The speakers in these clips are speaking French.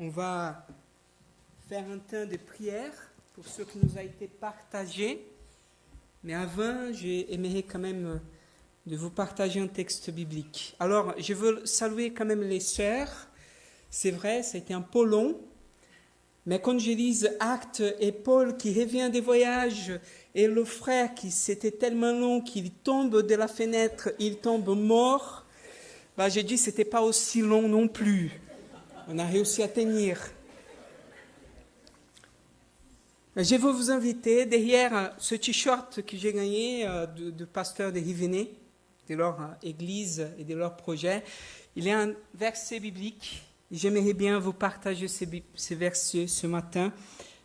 On va faire un temps de prière pour ce qui nous a été partagé. Mais avant, j'aimerais quand même de vous partager un texte biblique. Alors, je veux saluer quand même les sœurs. C'est vrai, ça a été un peu long. Mais quand je lis Actes et Paul qui revient des voyages et le frère qui c'était tellement long qu'il tombe de la fenêtre, il tombe mort, j'ai dit que ce n'était pas aussi long non plus. On a réussi à tenir. Je veux vous inviter, derrière ce t-shirt que j'ai gagné de pasteur de Rivenet, de leur église et de leur projet, il y a un verset biblique. J'aimerais bien vous partager ces versets ce matin.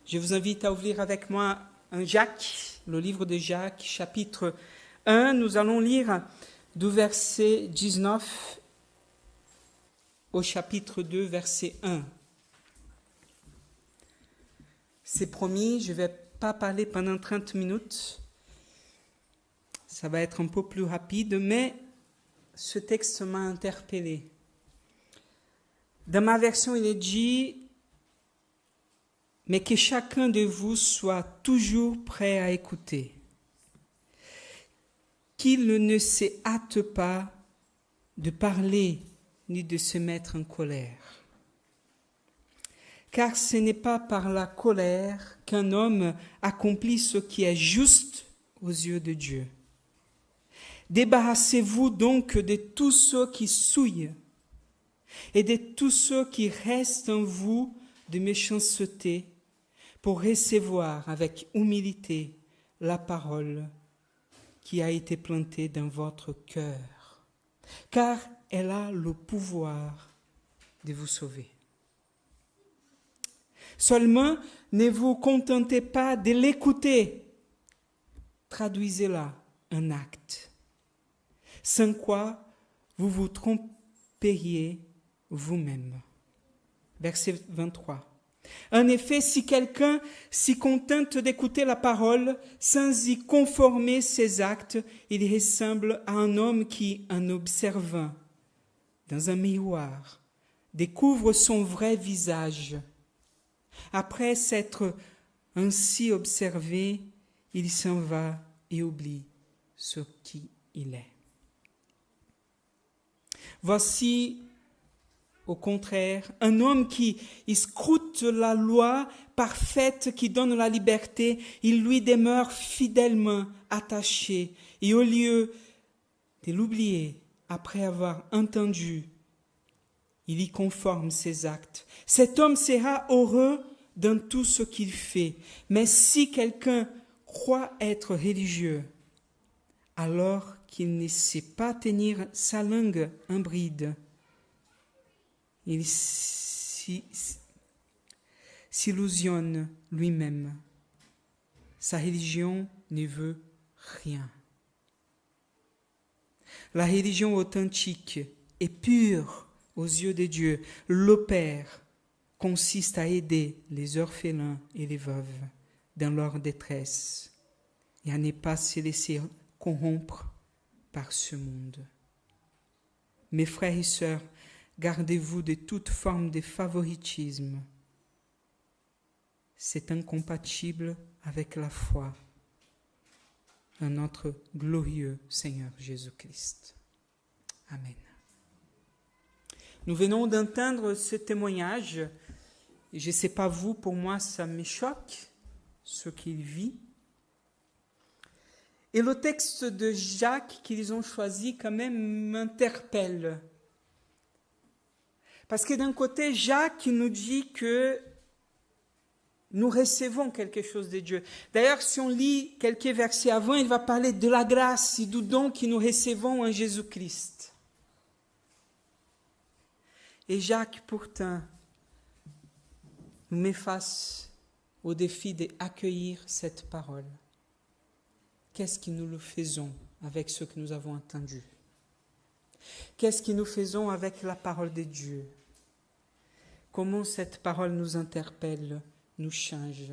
Je vous invite à ouvrir avec moi un Jacques, le livre de Jacques, chapitre 1. Nous allons lire du verset 19 au chapitre 2, verset 1. C'est promis, je ne vais pas parler pendant 30 minutes. Ça va être un peu plus rapide, mais ce texte m'a interpellé. Dans ma version, il est dit « Mais que chacun de vous soit toujours prêt à écouter, qu'il ne se hâte pas de parler ni de se mettre en colère. Car ce n'est pas par la colère qu'un homme accomplit ce qui est juste aux yeux de Dieu. Débarrassez-vous donc de tous ceux qui souillent et de tous ceux qui restent en vous de méchanceté pour recevoir avec humilité la parole qui a été plantée dans votre cœur, car elle a le pouvoir de vous sauver. Seulement, ne vous contentez pas de l'écouter, traduisez-la en acte, sans quoi vous vous tromperiez vous-même. Verset 23. En effet, si quelqu'un s'y contente d'écouter la parole sans y conformer ses actes, il ressemble à un homme qui, en observant dans un miroir, découvre son vrai visage. Après s'être ainsi observé, il s'en va et oublie ce qui il est. Voici, au contraire, un homme qui scrute la loi parfaite qui donne la liberté, il lui demeure fidèlement attaché et au lieu de l'oublier après avoir entendu, il y conforme ses actes. Cet homme sera heureux dans tout ce qu'il fait. Mais si quelqu'un croit être religieux, alors qu'il ne sait pas tenir sa langue en bride, il s'illusionne lui-même. Sa religion ne veut rien. La religion authentique et pure aux yeux de Dieu, le Père, consiste à aider les orphelins et les veuves dans leur détresse et à ne pas se laisser corrompre par ce monde. Mes frères et sœurs, gardez-vous de toute forme de favoritisme. C'est incompatible avec la foi en notre glorieux Seigneur Jésus-Christ. Amen. Nous venons d'entendre ce témoignage. Je ne sais pas vous, pour moi, ça me choque, ce qu'il vit. Et le texte de Jacques qu'ils ont choisi quand même m'interpelle. Parce que d'un côté, Jacques nous dit que nous recevons quelque chose de Dieu. D'ailleurs, si on lit quelques versets avant, il va parler de la grâce et du don que nous recevons en Jésus-Christ. Et Jacques, pourtant, nous met face au défi d'accueillir cette parole. Qu'est-ce que nous le faisons avec ce que nous avons entendu? Qu'est-ce que nous faisons avec la parole de Dieu? Comment cette parole nous interpelle, nous change,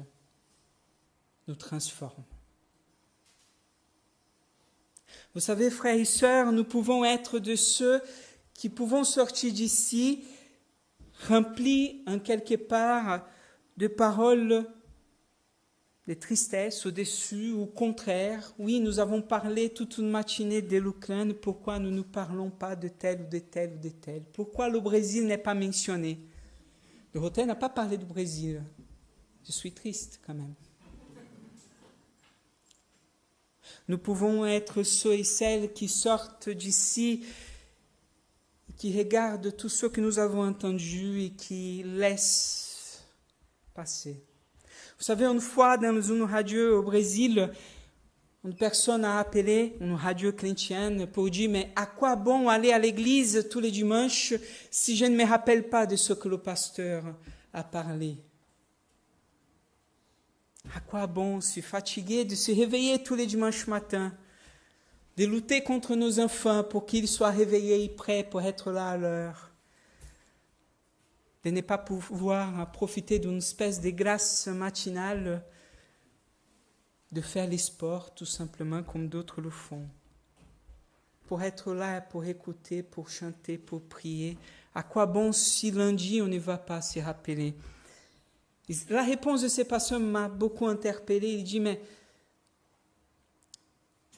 nous transforme? Vous savez, frères et sœurs, nous pouvons être de ceux qui pouvons sortir d'ici rempli en quelque part de paroles de tristesse au-dessus ou au contraire. Oui, nous avons parlé toute une matinée de l'Ukraine, pourquoi nous ne parlons pas de tel ou de tel ou de tel? Pourquoi le Brésil n'est pas mentionné? Dorothée n'a pas parlé du Brésil. Je suis triste quand même. Nous pouvons être ceux et celles qui sortent d'ici, qui regardent tout ce que nous avons entendu et qui laissent passer. Vous savez, une fois dans une radio au Brésil, une personne a appelé, une radio chrétienne, pour dire, mais à quoi bon aller à l'église tous les dimanches si je ne me rappelle pas de ce que le pasteur a parlé? À quoi bon se fatiguer de se réveiller tous les dimanches matins, de lutter contre nos enfants pour qu'ils soient réveillés et prêts pour être là à l'heure, de ne pas pouvoir profiter d'une espèce de grâce matinale, de faire les sports tout simplement comme d'autres le font, pour être là, pour écouter, pour chanter, pour prier. À quoi bon si lundi on ne va pas se rappeler? La réponse de ces pasteurs m'a beaucoup interpellé. Il dit, mais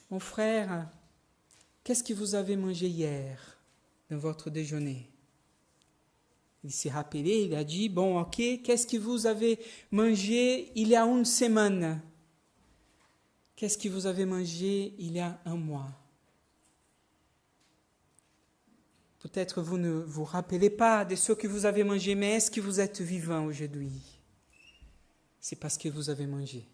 mon frère, qu'est-ce que vous avez mangé hier dans votre déjeuner? Il s'est rappelé, il a dit, bon, ok, qu'est-ce que vous avez mangé il y a une semaine? Qu'est-ce que vous avez mangé il y a un mois? Peut-être vous ne vous rappelez pas de ce que vous avez mangé, mais est-ce que vous êtes vivant aujourd'hui? C'est parce que vous avez mangé.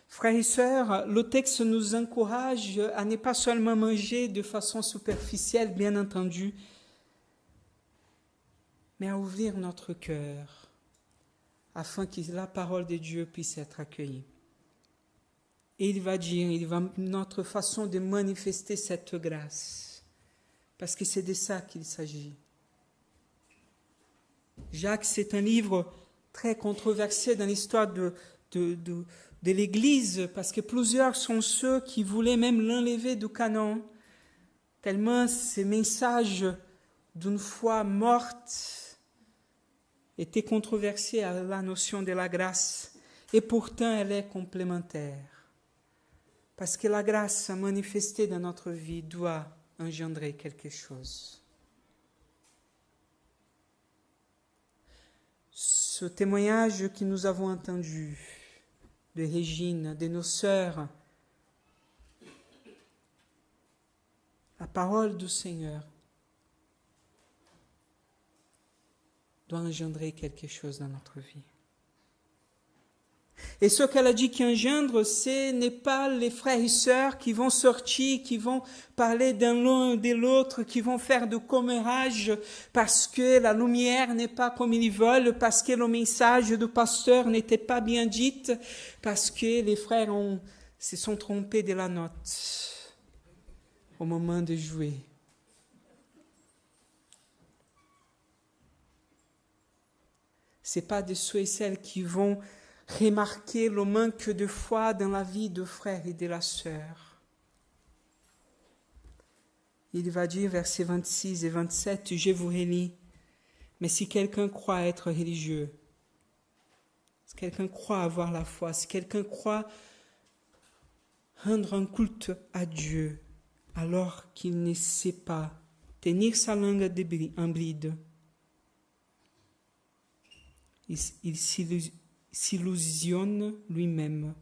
Frères et sœurs, le texte nous encourage à ne pas seulement manger de façon superficielle, bien entendu, mais à ouvrir notre cœur afin que la parole de Dieu puisse être accueillie. Et il va dire, notre façon de manifester cette grâce, parce que c'est de ça qu'il s'agit. Jacques, c'est un livre très controversé dans l'histoire de l'Église, parce que plusieurs sont ceux qui voulaient même l'enlever du canon, tellement ces messages d'une foi morte étaient controversés à la notion de la grâce, et pourtant elle est complémentaire, parce que la grâce manifestée dans notre vie doit engendrer quelque chose. Ce témoignage que nous avons entendu de Régine, de nos sœurs, la parole du Seigneur doit engendrer quelque chose dans notre vie. Et ce qu'elle a dit qui engendre, ce n'est pas les frères et sœurs qui vont sortir, qui vont parler d'un l'un de l'autre, qui vont faire du commérage parce que la lumière n'est pas comme ils veulent, parce que le message du pasteur n'était pas bien dit, parce que les frères se sont trompés de la note au moment de jouer. Ce n'est pas de ceux et celles qui vont remarquer le manque de foi dans la vie de frère et de la sœur. Il va dire, versets 26 et 27, je vous relis, mais si quelqu'un croit être religieux, si quelqu'un croit avoir la foi, si quelqu'un croit rendre un culte à Dieu, alors qu'il ne sait pas tenir sa langue en bride, il s'illusionne lui-même.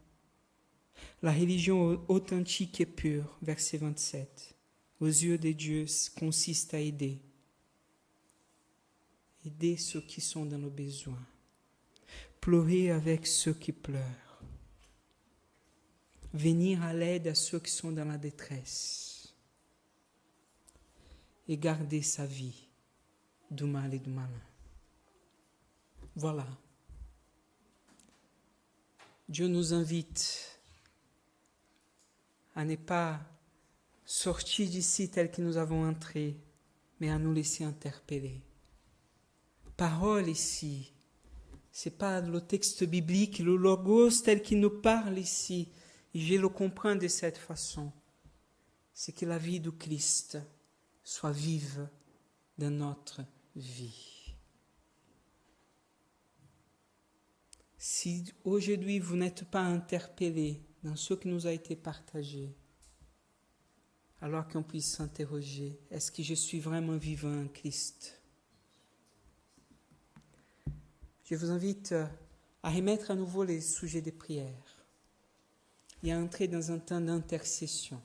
La religion authentique et pure, verset 27, aux yeux de Dieu, consiste à aider ceux qui sont dans le besoin, pleurer avec ceux qui pleurent, venir à l'aide à ceux qui sont dans la détresse et garder sa vie du mal et du malin. Voilà. Dieu nous invite à ne pas sortir d'ici tel que nous avons entré, mais à nous laisser interpeller. Parole ici, ce n'est pas le texte biblique, le logos tel qu'il nous parle ici, et je le comprends de cette façon. C'est que la vie du Christ soit vive dans notre vie. Si aujourd'hui vous n'êtes pas interpellé dans ce qui nous a été partagé, alors qu'on puisse s'interroger, est-ce que je suis vraiment vivant en Christ? Je vous invite à remettre à nouveau les sujets des prières et à entrer dans un temps d'intercession.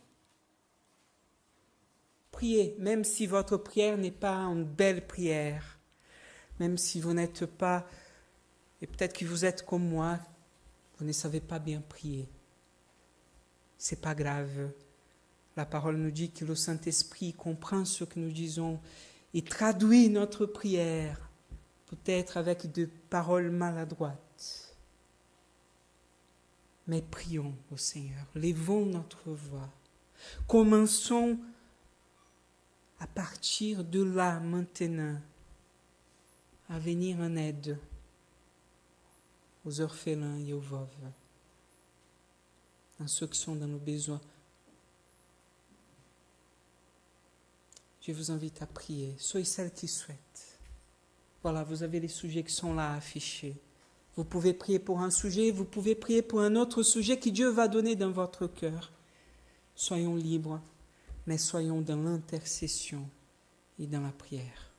Priez, même si votre prière n'est pas une belle prière, même si vous n'êtes pas, et peut-être que vous êtes comme moi, vous ne savez pas bien prier. C'est pas grave. La parole nous dit que le Saint-Esprit comprend ce que nous disons et traduit notre prière, peut-être avec des paroles maladroites. Mais prions au Seigneur, levons notre voix. Commençons à partir de là, maintenant, à venir en aide aux orphelins et aux veuves, à ceux qui sont dans nos besoins. Je vous invite à prier. Soyez celles qui souhaitent. Voilà, vous avez les sujets qui sont là affichés. Vous pouvez prier pour un sujet, vous pouvez prier pour un autre sujet que Dieu va donner dans votre cœur. Soyons libres, mais soyons dans l'intercession et dans la prière.